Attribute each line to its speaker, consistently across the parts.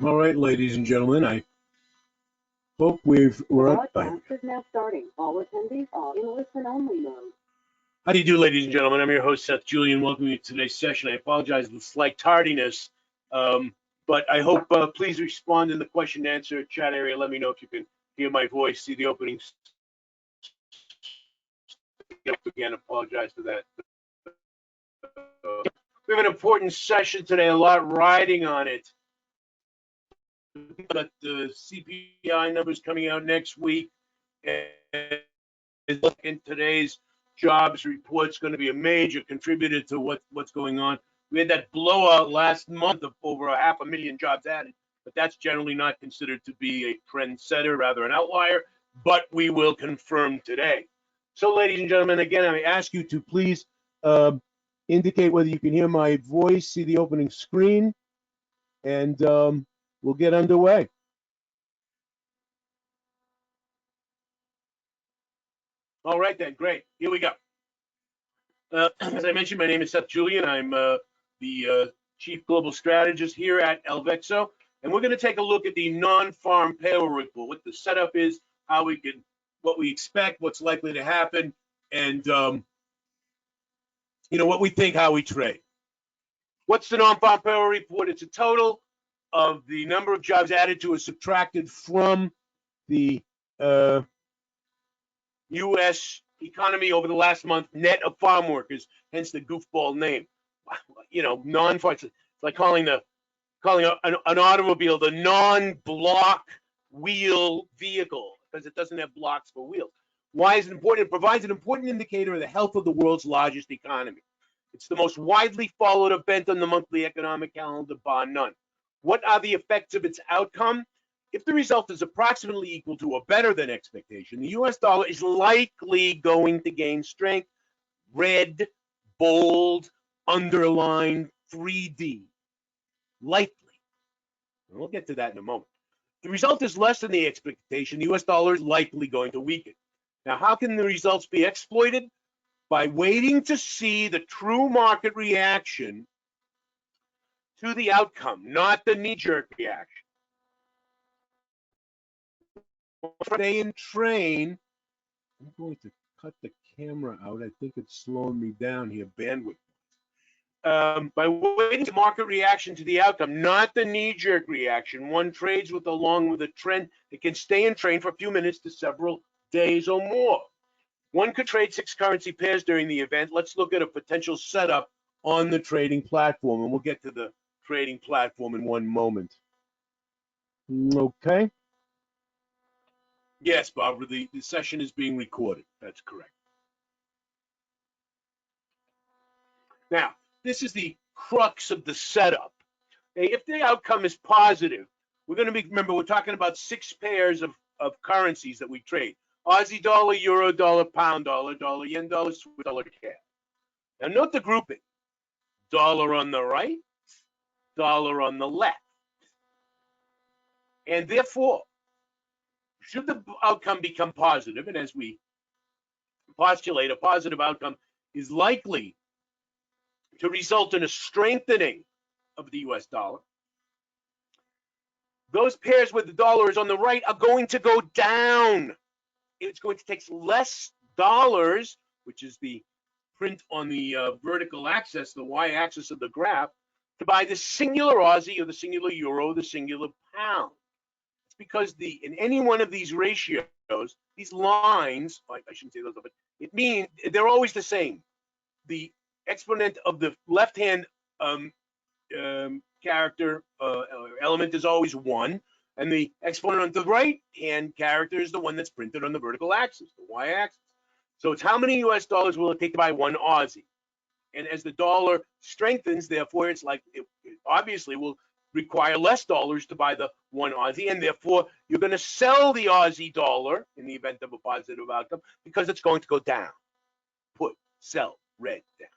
Speaker 1: All right, ladies and gentlemen, I hope we're up.
Speaker 2: Broadcast is now starting. All attendees are in listen-only mode.
Speaker 1: How do you do, ladies and gentlemen? I'm your host, Seth Julian. Welcome you to today's session. I apologize for the slight tardiness, but I hope please respond in the question and answer chat area. Let me know if you can hear my voice, see the openings. Again, apologize for that. We have an important session today, a lot riding on it. Got the CPI numbers coming out next week, and in today's jobs report is going to be a major contributor to what's going on. We had that blowout last month of over 500,000 jobs added, but that's generally not considered to be a trendsetter, rather an outlier, but we will confirm today. So, ladies and gentlemen, again, I ask you to please indicate whether you can hear my voice, see the opening screen, and we'll get underway. All right, then, great. Here we go. As I mentioned, my name is Seth Julian. I'm the Chief Global Strategist here at Alvexo, and we're going to take a look at the non-farm payroll report, what the setup is, how we can, what we expect, what's likely to happen, and what we think, how we trade. What's the non-farm payroll report? It's a total of the number of jobs added to or subtracted from the U.S. economy over the last month, net of farm workers, hence the goofball name. Non-farm. It's like calling an automobile the non-block wheel vehicle because it doesn't have blocks for wheels. Why is it important? It provides an important indicator of the health of the world's largest economy. It's the most widely followed event on the monthly economic calendar, bar none. What are the effects of its outcome? If the result is approximately equal to or better than expectation, the US dollar is likely going to gain strength. Red, bold, underlined, 3D. Likely. And we'll get to that in a moment. If the result is less than the expectation, the US dollar is likely going to weaken. Now, how can the results be exploited? By waiting to see the true market reaction to the outcome, not the knee-jerk reaction. Stay and train. I'm going to cut the camera out. I think it's slowing me down here, bandwidth. By waiting to market reaction to the outcome, not the knee-jerk reaction, one trades along with a trend that can stay in trade for a few minutes to several days or more. One could trade 6 currency pairs during the event. Let's look at a potential setup on the trading platform, and we'll get to the trading platform in one moment. Okay. Yes, Barbara, the session is being recorded. That's correct. Now, this is the crux of the setup. If the outcome is positive, we're going to remember, we're talking about 6 pairs of currencies that we trade. Aussie dollar, euro dollar, pound dollar, dollar yen dollar, Swiss dollar CAD. Now note the grouping. Dollar on the right, dollar on the left. And therefore, should the outcome become positive, and as we postulate, a positive outcome is likely to result in a strengthening of the US dollar, those pairs where the dollar is on the right are going to go down. It's going to take less dollars, which is the print on the vertical axis, the y-axis of the graph, to buy the singular Aussie or the singular euro, the singular pound. It's because in any one of these ratios, these lines, I shouldn't say those, but it means they're always the same. The exponent of the left-hand character element is always 1, and the exponent on the right-hand character is the one that's printed on the vertical axis, the y-axis. So it's how many US dollars will it take to buy 1 Aussie? And as the dollar strengthens, therefore, it's like it obviously will require less dollars to buy the 1 Aussie, and therefore you're going to sell the Aussie dollar in the event of a positive outcome because it's going to go down. Put, sell, red, down.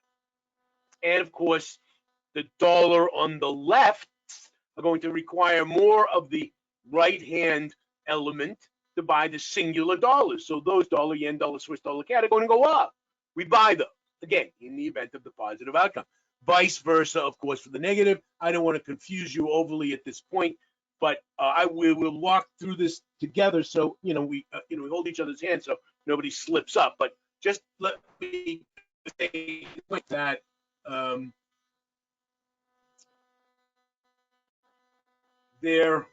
Speaker 1: And of course, the dollar on the left are going to require more of the right-hand element to buy the singular dollars. So those dollar, yen, dollar, Swiss dollar CAD are going to go up. We buy them, again, in the event of the positive outcome. Vice versa, of course, for the negative. I don't want to confuse you overly at this point. but we will walk through this together. So we hold each other's hands so nobody slips up. But just let me say that there.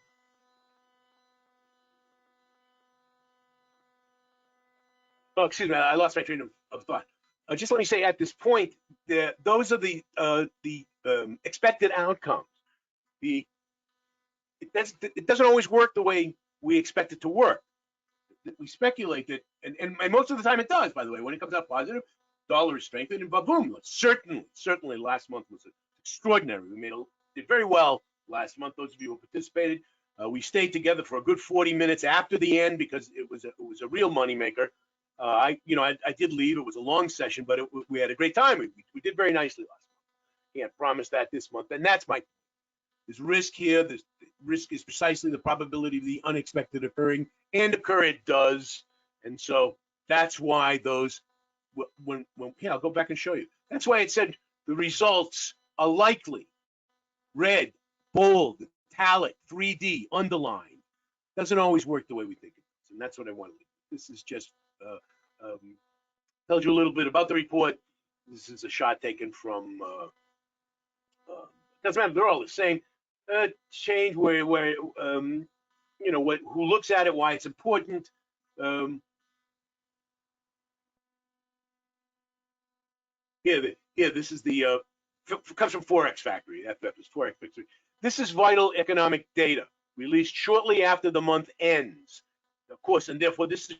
Speaker 1: Oh, excuse me, I lost my train of thought. Just let me say at this point, those are the expected outcomes. It doesn't always work the way we expect it to work. We speculate that, and most of the time it does, by the way. When it comes out positive, dollar is strengthened, and boom, certainly last month was extraordinary. We did very well last month. Those of you who participated, we stayed together for a good 40 minutes after the end because it was a real moneymaker. I did leave. It was a long session, but we had a great time. We did very nicely last month. Can't promise that this month, and that's there's risk here. The risk is precisely the probability of the unexpected occurring, and occur it does. And so that's why I'll go back and show you. That's why it said the results are likely. Red, bold, italic, 3D, underlined. Doesn't always work the way we think it does, and that's what I want to leave. This is just tells you a little bit about the report. This is a shot taken from. Doesn't matter. They're all the same. Change where who looks at it, why it's important. This is the comes from Forex Factory. That was Forex Factory. This is vital economic data released shortly after the month ends, of course, and therefore this is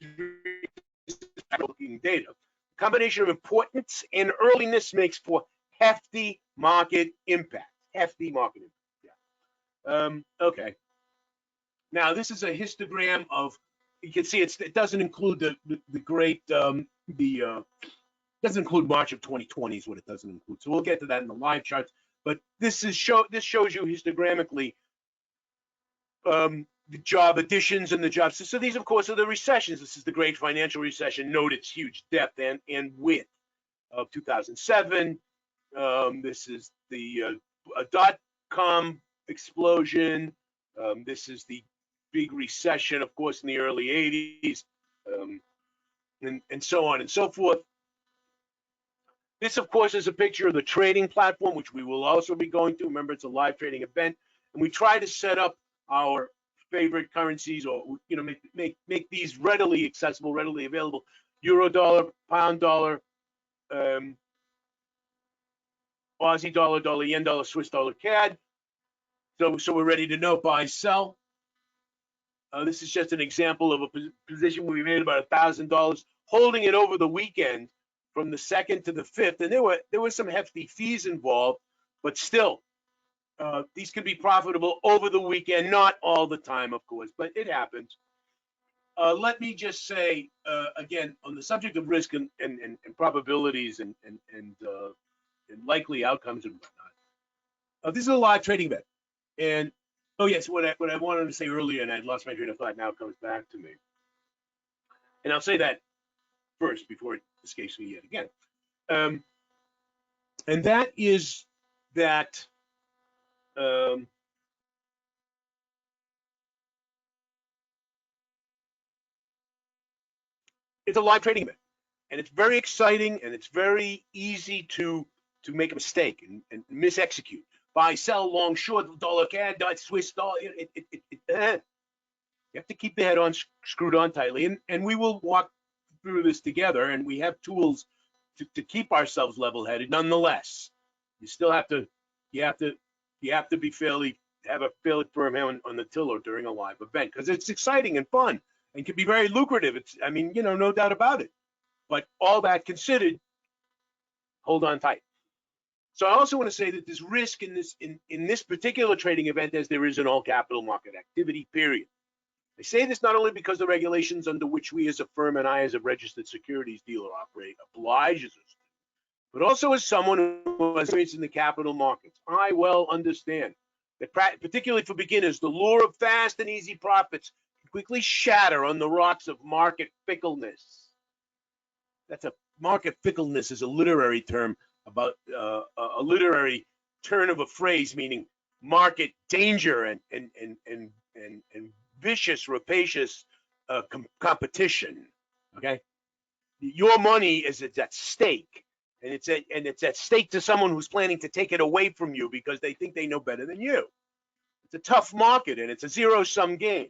Speaker 1: looking data. Combination of importance and earliness makes for hefty market impact. Hefty market impact. Okay. Now this is a histogram of. You can see it doesn't include the great doesn't include March of 2020 is what it doesn't include. So we'll get to that in the live charts. But this shows you histogramically the job additions and the jobs. So these, of course, are the recessions. This is the great financial recession. Note its huge depth and width of 2007. This is the dot-com explosion. This is the big recession, of course, in the early 80s, and so on and so forth. This, of course, is a picture of the trading platform, which we will also be going to. Remember, it's a live trading event, and we try to set up our favorite currencies, or make these readily accessible, readily available. Euro dollar, pound dollar, Aussie dollar, dollar yen dollar, Swiss dollar CAD. So we're ready to know buy, sell. This is just an example of a position where we made about $1,000, holding it over the weekend from the 2nd to the 5th, and there were some hefty fees involved, but still, these can be profitable over the weekend, not all the time, of course, but it happens. Let me just say again on the subject of risk and probabilities and likely outcomes and whatnot. This is a live trading event, and oh yes, what I wanted to say earlier, and I lost my train of thought. Now it comes back to me, and I'll say that first before it escapes me yet again. And that is that it's a live trading event, and it's very exciting, and it's very easy to make a mistake and misexecute. Buy, sell, long, short, dollar CAD, Swiss dollar. You have to keep the head on screwed on tightly, and we will walk through this together, and we have tools to keep ourselves level-headed. Nonetheless, you still have to have a fairly firm hand on the tiller during a live event, because it's exciting and fun and can be very lucrative. No doubt about it. But all that considered, hold on tight. So I also want to say that there's risk in this particular trading event, as there is in all capital market activity, period. I say this not only because the regulations under which we as a firm and I as a registered securities dealer operate obliges us, but also as someone who has experience in the capital markets. I well understand that, particularly for beginners, the lure of fast and easy profits can quickly shatter on the rocks of market fickleness. Market fickleness is a literary term about a literary turn of a phrase, meaning market danger and vicious, rapacious competition. Okay, your money is at stake, and it's at stake to someone who's planning to take it away from you because they think they know better than you. It's a tough market, and it's a zero-sum game.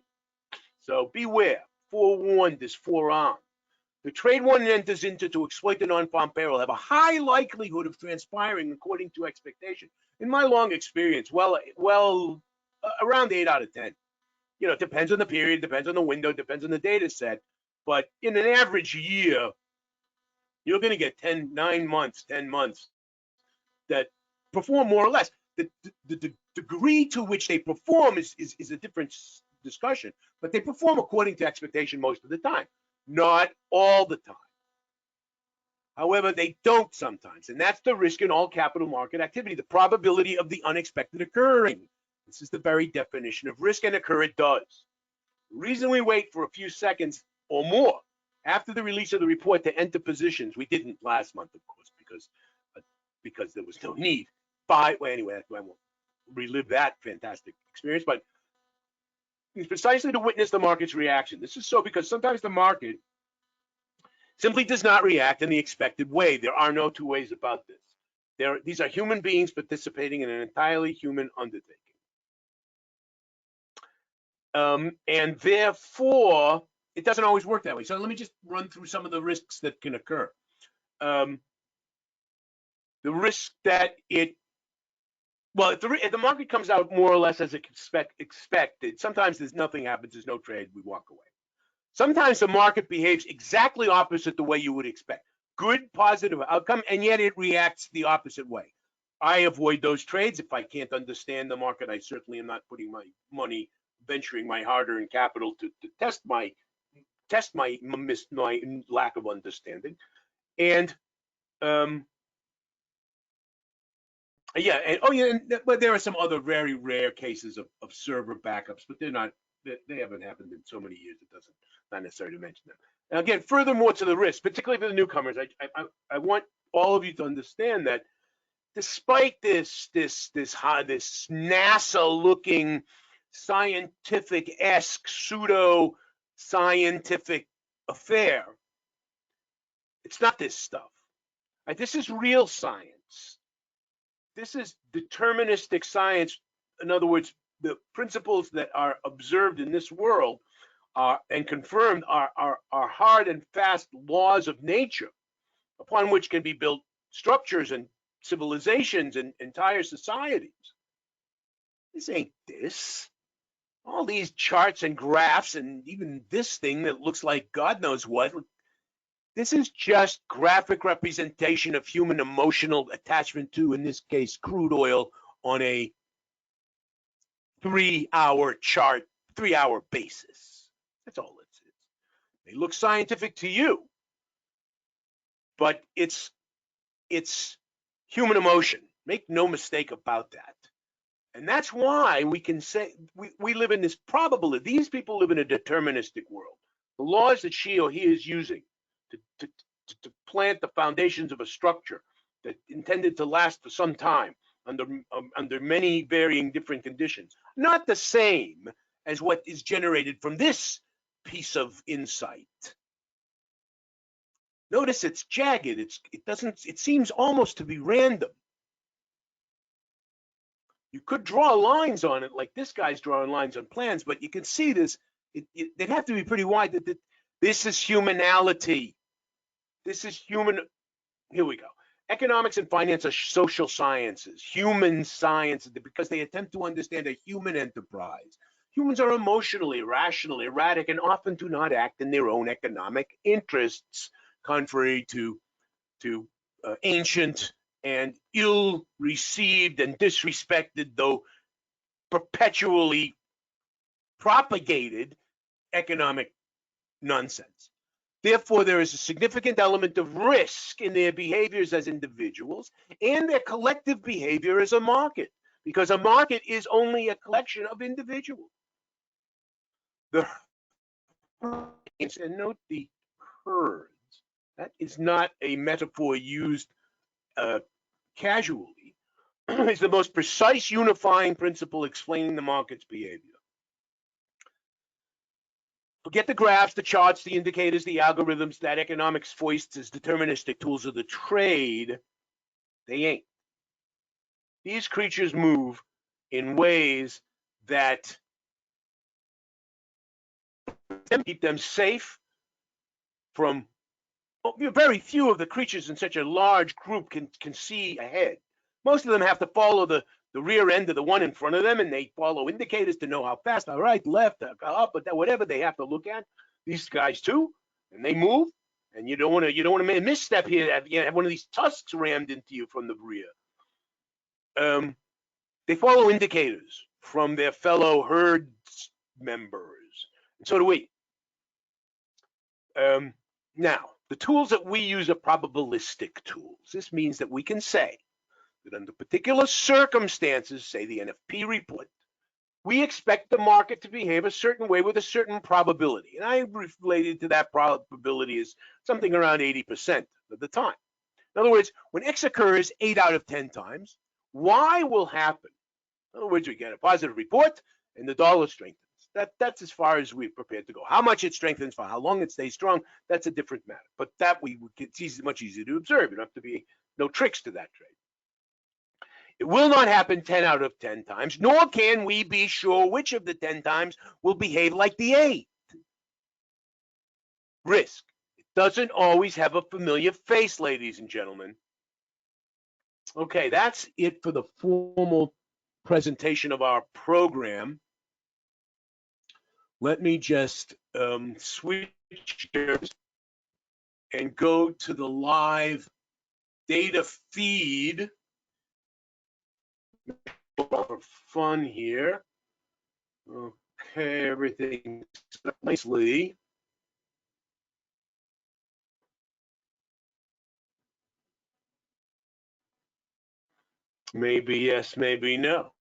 Speaker 1: So beware. Forewarned is forearmed. The trade one enters into to exploit the non-farm payroll have a high likelihood of transpiring according to expectation. In my long experience, around 8 out of 10. You know, it depends on the period, depends on the window, depends on the data set. But in an average year, you're going to get 9 months, 10 months that perform more or less. The degree to which they perform is a different discussion, but they perform according to expectation most of the time, not all the time. However, they don't sometimes, and that's the risk in all capital market activity, the probability of the unexpected occurring. This is the very definition of risk, and occur it does. The reason we wait for a few seconds or more after the release of the report to enter positions, we didn't last month, of course, because there was no need. Anyway, I won't relive that fantastic experience, but it's precisely to witness the market's reaction. This is so because sometimes the market simply does not react in the expected way. There are no two ways about this. These are human beings participating in an entirely human undertaking. And therefore, it doesn't always work that way. So let me just run through some of the risks that can occur. The risk that if the market comes out more or less as expected, sometimes nothing happens, there's no trade, we walk away. Sometimes the market behaves exactly opposite the way you would expect. Good, positive outcome, and yet it reacts the opposite way. I avoid those trades. If I can't understand the market, I certainly am not putting my money, venturing my hard-earned capital to test my lack of understanding. And but there are some other very rare cases of server backups, but they haven't happened in so many years. It doesn't, not necessary to mention them. Now again, furthermore to the risk, particularly for the newcomers, I want all of you to understand that despite this NASA-looking scientific-esque pseudo-scientific affair, it's not this stuff. Right? This is real science. This is deterministic science. In other words, the principles that are observed in this world and confirmed are hard and fast laws of nature upon which can be built structures and civilizations and entire societies. This ain't this. All these charts and graphs and even this thing that looks like God knows what. This is just graphic representation of human emotional attachment to, in this case, crude oil on a 3-hour chart, 3-hour basis. That's all it is. They look scientific to you, but it's human emotion. Make no mistake about that. And that's why we can say we live in this probability. These people live in a deterministic world. The laws that she or he is using to plant the foundations of a structure that intended to last for some time under many varying different conditions, not the same as what is generated from this piece of insight. Notice it's jagged. It seems almost to be random. You could draw lines on it like this guy's drawing lines on plans, but you can see this. They'd have to be pretty wide. This is humanality. This is human. Here we go. Economics and finance are social sciences, human sciences, because they attempt to understand a human enterprise. Humans are emotionally, rational, erratic, and often do not act in their own economic interests, contrary to ancient and ill-received and disrespected, though perpetually propagated economic nonsense. Therefore, there is a significant element of risk in their behaviors as individuals and their collective behavior as a market, because a market is only a collection of individuals. The herds, and note the herds, that is not a metaphor used casually. is the most precise unifying principle explaining the market's behavior. Forget the graphs, the charts, the indicators, the algorithms that economics foists as deterministic tools of the trade. They ain't. These creatures move in ways that keep them safe from, well, very few of the creatures in such a large group can see ahead. Most of them have to follow the rear end of the one in front of them, and they follow indicators to know how fast, all right, left, up, but whatever they have to look at. These guys too, and they move, and you don't want to misstep here. Have one of these tusks rammed into you from the rear. They follow indicators from their fellow herd members, and so do we. Now, the tools that we use are probabilistic tools. This means that we can say that under particular circumstances, say the NFP report, we expect the market to behave a certain way with a certain probability. And I related to that probability as something around 80% of the time. In other words, when X occurs 8 out of 10 times, Y will happen. In other words, we get a positive report and the dollar strengthens. That's as far as we're prepared to go. How much it strengthens, for how long it stays strong, that's a different matter. But that it's much easier to observe. You don't have to be no tricks to that trade. It will not happen 10 out of 10 times, nor can we be sure which of the 10 times will behave like the 8. Risk. It doesn't always have a familiar face, ladies and gentlemen. Okay, that's it for the formal presentation of our program. Let me just switch gears and go to the live data feed for fun here. Okay, everything set up nicely. Maybe yes, maybe no.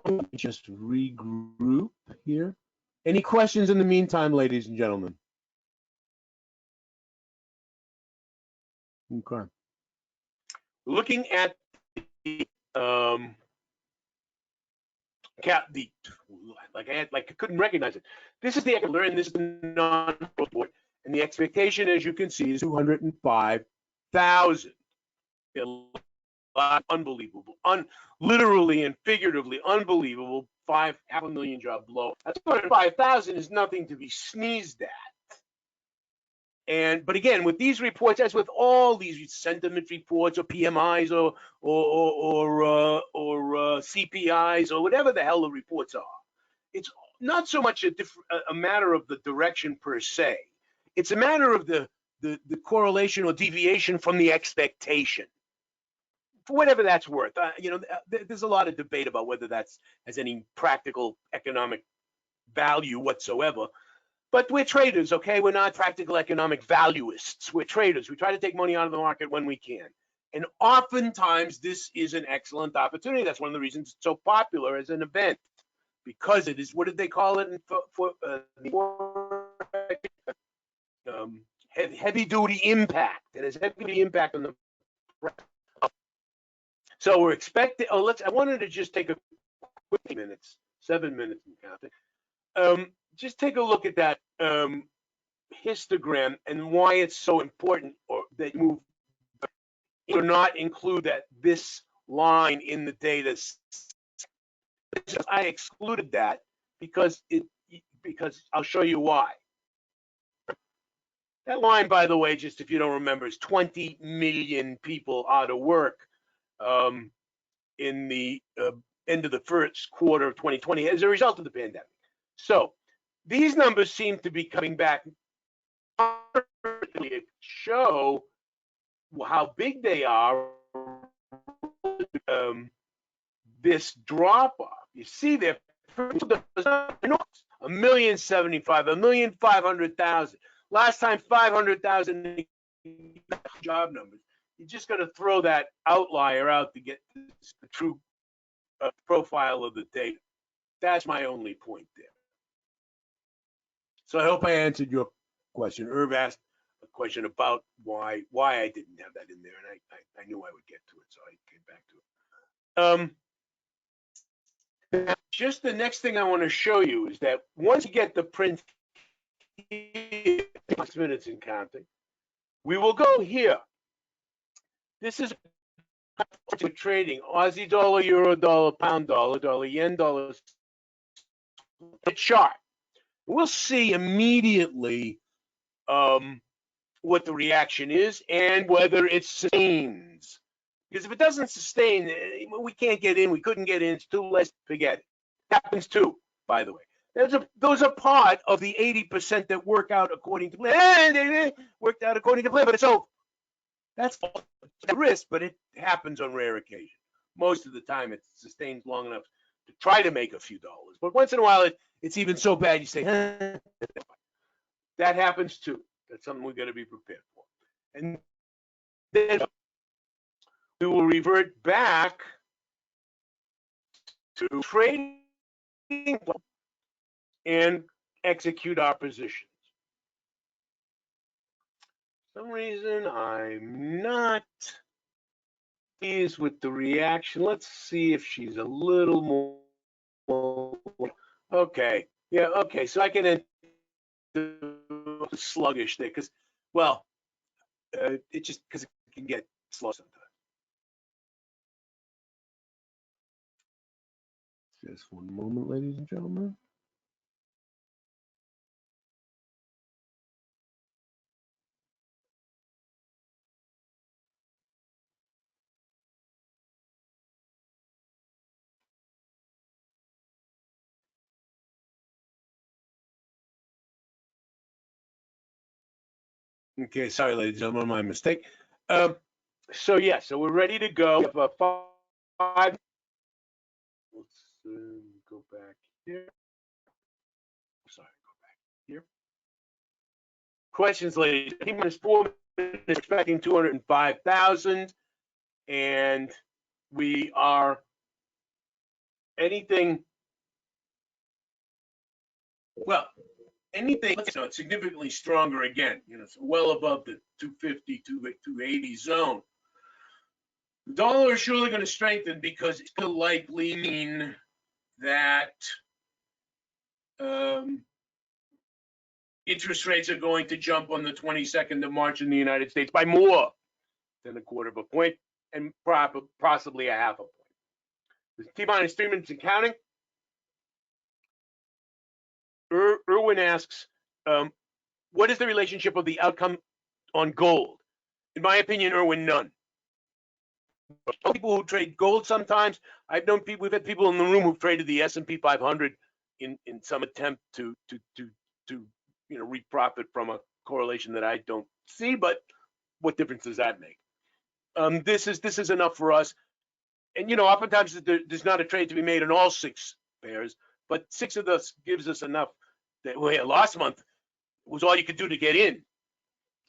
Speaker 1: Let me just regroup here. Any questions in the meantime, ladies and gentlemen? Okay. Looking at the I couldn't recognize it. This is the and this is the non-farm report, and the expectation, as you can see, is 205,000. Unbelievable, literally and figuratively unbelievable. Half a million job low. 205,000 is nothing to be sneezed at. But again, with these reports, as with all these sentiment reports or PMIs or CPIs or whatever the hell the reports are, it's not so much a matter of the direction per se. It's a matter of the correlation or deviation from the expectation, for whatever that's worth. There's a lot of debate about whether that's has any practical economic value whatsoever. But we're traders, okay? We're not practical economic valuists. We're traders. We try to take money out of the market when we can. And oftentimes, this is an excellent opportunity. That's one of the reasons it's so popular as an event, because it is, what did they call it? Heavy-duty impact. It has heavy-duty impact on the. So we're expecting. I wanted to just take a quick minutes, 7 minutes and counting. Just take a look at that histogram and why it's so important, or that you or not include this line in the data. I excluded that because I'll show you why. That line, by the way, just if you don't remember, is 20 million people out of work in the end of the first quarter of 2020 as a result of the pandemic. So these numbers seem to be coming back to show how big they are. This drop off, you see, they're 1,075,000, 1,500,000. Last time 500,000 job numbers. You just got to throw that outlier out to get the true profile of the data. That's my only point there. So I hope I answered your question. Irv asked a question about why I didn't have that in there, and I knew I would get to it, so I came back to it. Just the next thing I want to show you is that once you get the print here, 6 minutes and counting, we will go here. This is trading Aussie dollar, euro dollar, pound dollar, dollar yen, dollar chart. We'll see immediately what the reaction is and whether it sustains. Because if it doesn't sustain, we can't get in. We couldn't get in. It's too late. Forget it. Happens too, by the way. Those are part of the 80% that work out according to plan. Worked out according to plan, but it's over. That's a risk, but it happens on rare occasion. Most of the time, it sustains long enough to try to make a few dollars. But once in a while, it's even so bad you say, that happens too. That's something we've got to be prepared for. And then we will revert back to trading and execute our positions. For some reason, I'm not pleased with the reaction. Let's see if she's a little more. Okay. Yeah, okay. So I can enter sluggish there because, well, it just because it can get slow sometimes. Just one moment, ladies and gentlemen. Okay, sorry, ladies and gentlemen, my mistake. So yeah, so we're ready to go. We have five. Let's go back here. Sorry, go back here. Questions, ladies. T-minus 4 minutes, expecting 205,000, and we are anything. Well, anything significantly stronger again. So well above the 250, 280 zone. The dollar is surely going to strengthen because it will likely mean that interest rates are going to jump on the 22nd of March in the United States by more than a quarter of a point and possibly a half a point. T-minus 3 minutes and counting. Erwin asks, what is the relationship of the outcome on gold? In my opinion, Erwin, none. People who trade gold sometimes. I've known people. We've had people in the room who've traded the S&P 500 in some attempt to reap profit from a correlation that I don't see. But what difference does that make? This is enough for us. And oftentimes there's not a trade to be made in all 6 pairs, but 6 of us gives us enough. That last month was all you could do to get in.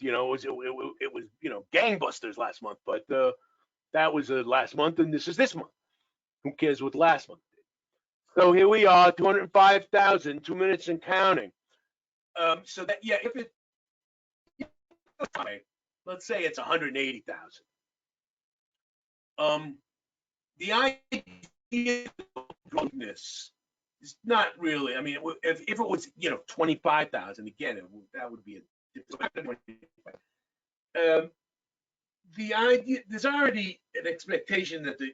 Speaker 1: It was gangbusters last month, but that was last month, and this is this month. Who cares what last month did? So here we are, 205,000, 2 minutes and counting. So that if it, let's say it's 180,000. The idea of this is not really. I mean, if it was 25,000 again, that would be a different. The idea, there's already an expectation that the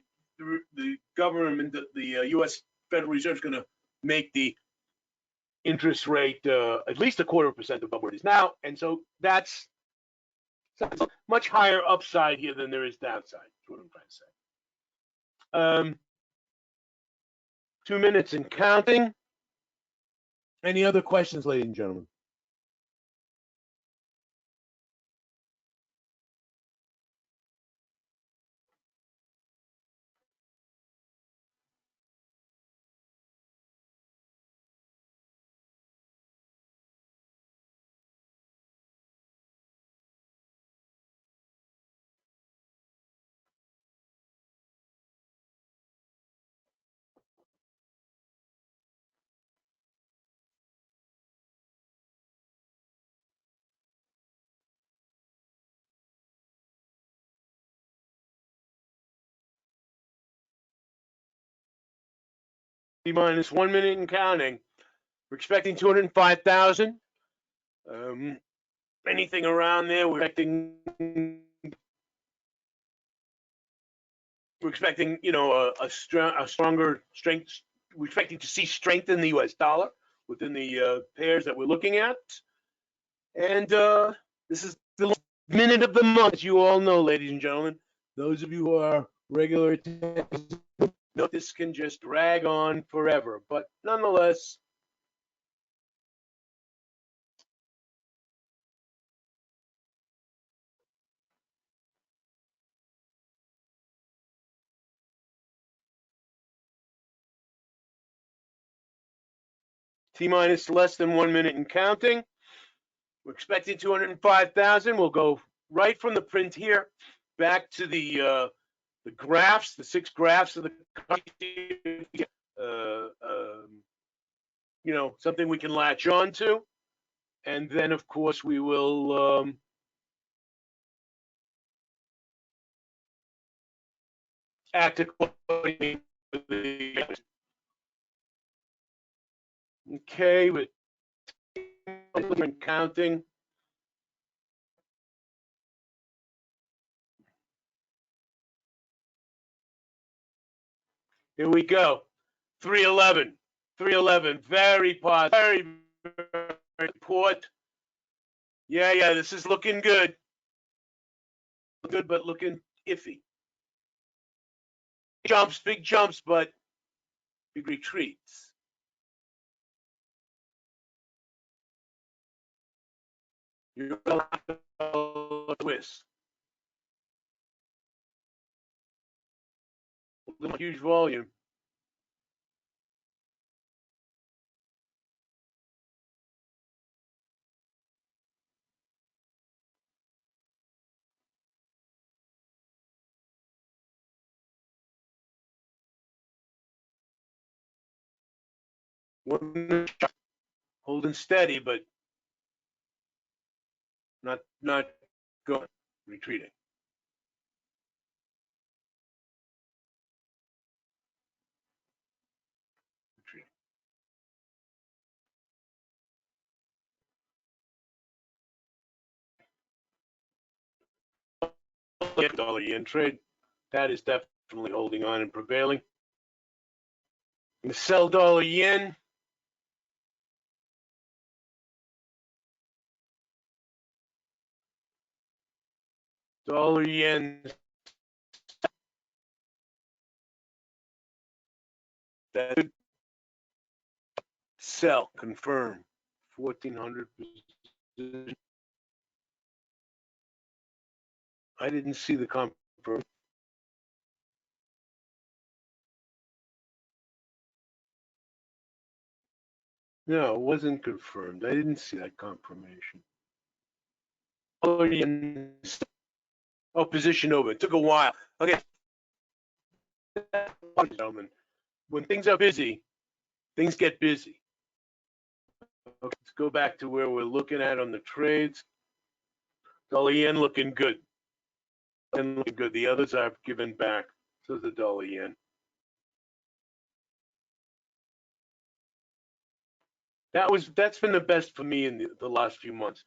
Speaker 1: government, the U.S. Federal Reserve is going to make the interest rate at least 0.25% above where it is now, and so that's much higher upside here than there is downside. That's what I'm trying to say. 2 minutes and counting. Any other questions, ladies and gentlemen? T minus 1 minute and counting. We're expecting 205,000. Anything around there, we're expecting, you know, a stronger strength. We're expecting to see strength in the U.S. dollar within the pairs that we're looking at. And this is the minute of the month, as you all know, ladies and gentlemen. Those of you who are regular attendees know this can just drag on forever, but nonetheless, T minus less than 1 minute and counting. We're expecting 205,000. We'll go right from the print here back to the graphs, the 6 graphs of the you know, something we can latch on to. And then, of course, we will act accordingly. Okay, with counting. Here we go. 311. 311. Very positive. Very report. Yeah, this is looking good. Good, but looking iffy. Big jumps, but big retreats. You're going to twist. Huge volume. Holding steady, but not going, retreating. Dollar yen trade, that is definitely holding on and prevailing. The sell dollar yen. Dollar yen. That sell, confirm. 1400 position. I didn't see the confirm. No, it wasn't confirmed. I didn't see that confirmation. Oh, position over. It took a while. Okay. Gentlemen, when things are busy, things get busy. Okay, let's go back to where we're looking at on the trades. Dollar yen looking good. And looking good. The others I've given back. So the dollar yen. That's been the best for me in the last few months.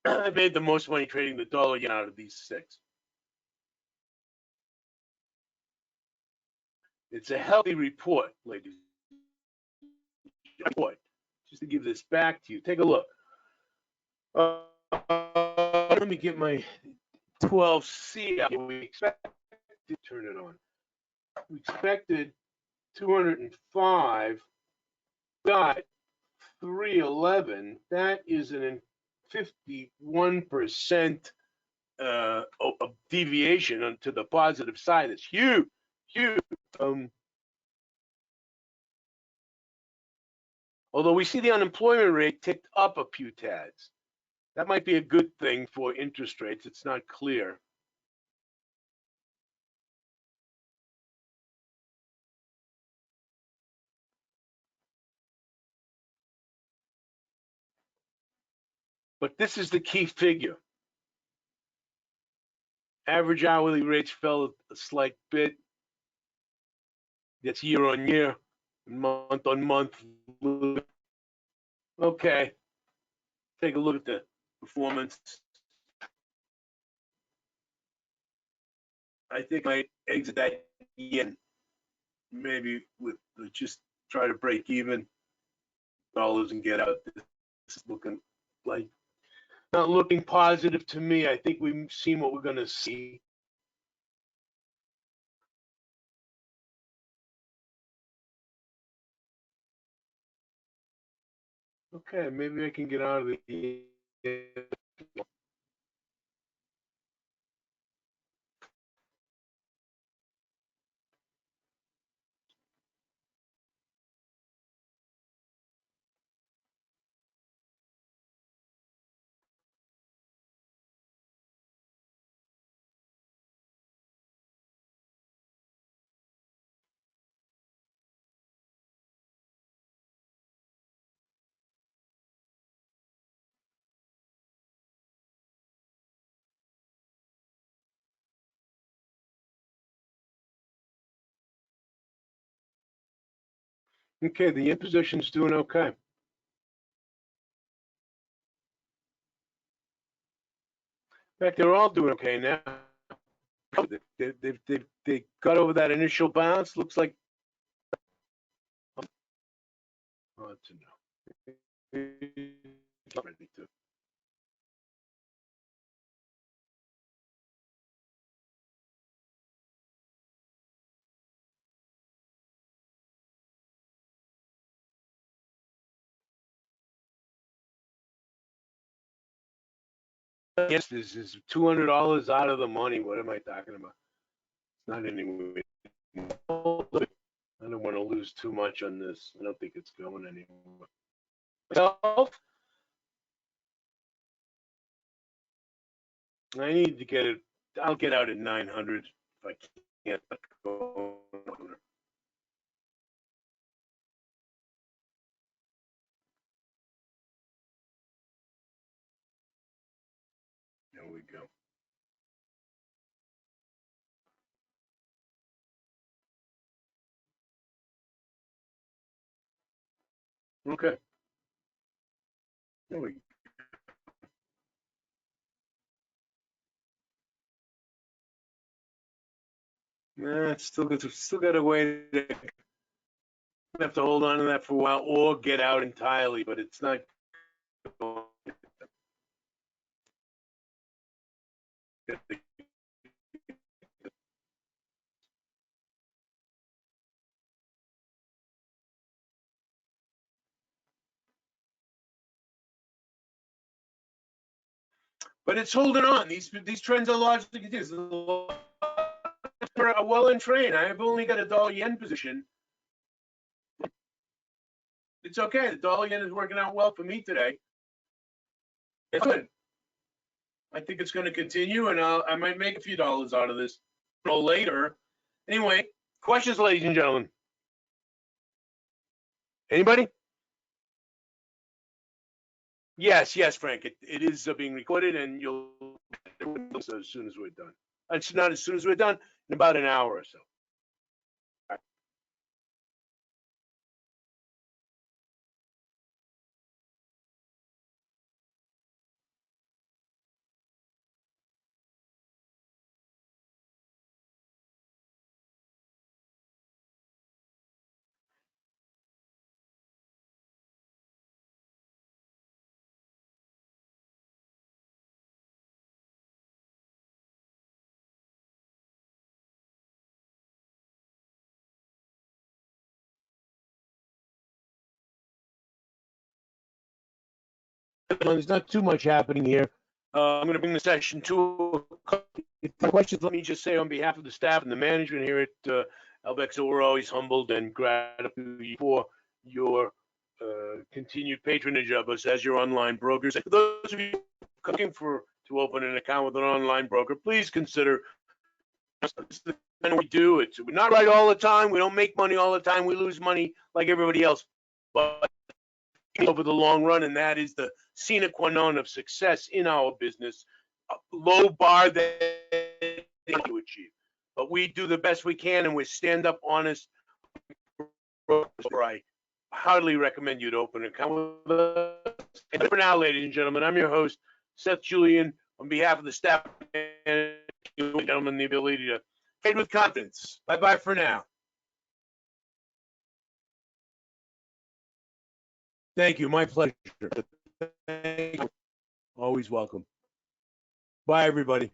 Speaker 1: I've made the most money trading the dollar yen out of these 6. It's a healthy report, ladies. Just to give this back to you. Take a look. Let me get my 12C out. We expected to turn it on. We expected 205. Got 311. That is an 51% deviation to the positive side. It's huge, huge. Although we see the unemployment rate ticked up a few tads. That might be a good thing for interest rates. It's not clear. But this is the key figure. Average hourly rates fell a slight bit. That's year on year. month on month. Okay, take a look at the performance. I think I might exit that yen, maybe with just try to break even dollars and get out. This is looking like not looking positive to me. I think we've seen what we're going to see. Okay, maybe I can get out of the. Okay, the yen position's doing okay. In fact, they're all doing okay now. They got over that initial bounce. Looks like. Oh, it's a no. Ready to. Yes, this is $200 out of the money. What am I talking about? It's not anywhere. I don't want to lose too much on this. I don't think it's going anywhere. I need to get it. I'll get out at 900 if I can't go. There we go. Okay. There we go. Nah, it's still got a way to have to hold on to that for a while or get out entirely, but it's not going. But it's holding on. These trends are largely continuous. A well in train. I've only got a dollar yen position. It's okay. The dollar yen is working out well for me today. It's good. I think it's going to continue, and I might make a few dollars out of this later. Anyway, questions, ladies and gentlemen. Anybody? Yes, Frank. It is being recorded, and you'll as soon as we're done. It's not as soon as we're done, in about an hour or so. There's not too much happening here. I'm going to bring the session to questions. Let me just say on behalf of the staff and the management here at Alvexo, we're always humbled and grateful for your continued patronage of us as your online brokers. And for those of you looking to open an account with an online broker, please consider. And we do it. We're not right all the time. We don't make money all the time. We lose money like everybody else. But over the long run, and that is the sine qua non of success in our business. A low bar that you achieve, but we do the best we can, and we stand up honest I highly recommend you to open an account with us. And for now, ladies and gentlemen, I'm your host, Seth Julian, on behalf of the staff and gentlemen, the ability to trade with confidence. Bye-bye for now. Thank you. My pleasure. Always welcome. Bye, everybody.